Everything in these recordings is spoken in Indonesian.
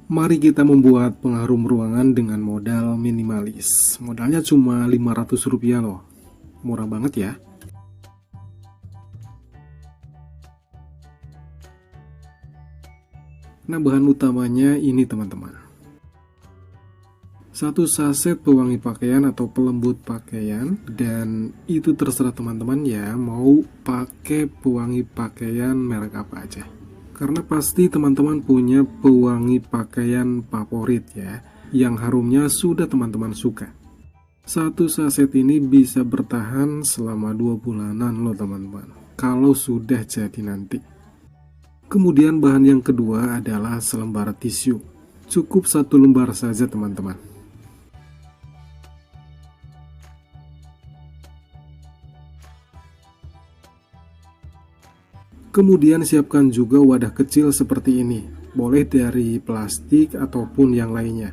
Mari kita membuat pengharum ruangan dengan modal minimalis. Modalnya cuma Rp500 loh. Murah banget ya. Nah, bahan utamanya ini teman-teman. 1 saset pewangi pakaian atau pelembut pakaian, dan itu terserah teman-teman ya, mau pakai pewangi pakaian merek apa aja. Karena pasti teman-teman punya pewangi pakaian favorit ya, yang harumnya sudah teman-teman suka. 1 saset ini bisa bertahan selama 2 bulanan loh teman-teman, kalau sudah jadi nanti. Kemudian bahan yang kedua adalah selembar tisu. Cukup 1 lembar saja teman-teman. Kemudian siapkan juga wadah kecil seperti ini. Boleh dari plastik ataupun yang lainnya.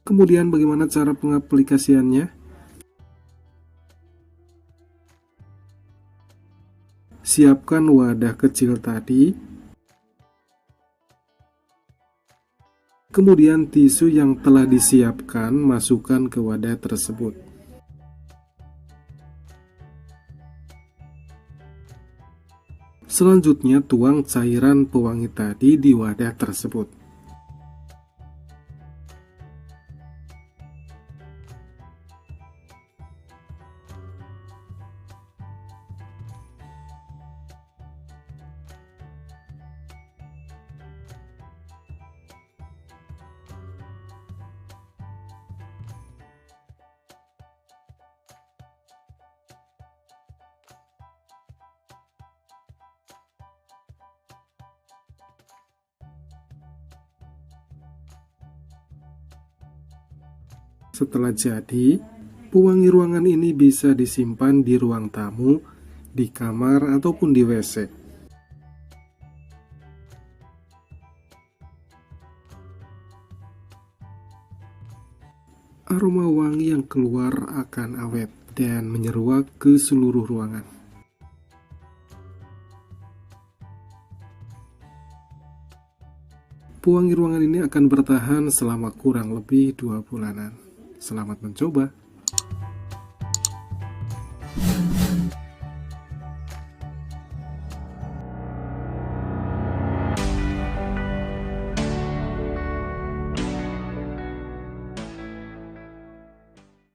Kemudian bagaimana cara pengaplikasiannya? Siapkan wadah kecil tadi, kemudian tisu yang telah disiapkan masukkan ke wadah tersebut. Selanjutnya tuang cairan pewangi tadi di wadah tersebut. Setelah jadi, pewangi ruangan ini bisa disimpan di ruang tamu, di kamar, ataupun di WC. Aroma wangi yang keluar akan awet dan menyeruak ke seluruh ruangan. Pewangi ruangan ini akan bertahan selama kurang lebih 2 bulanan. Selamat mencoba.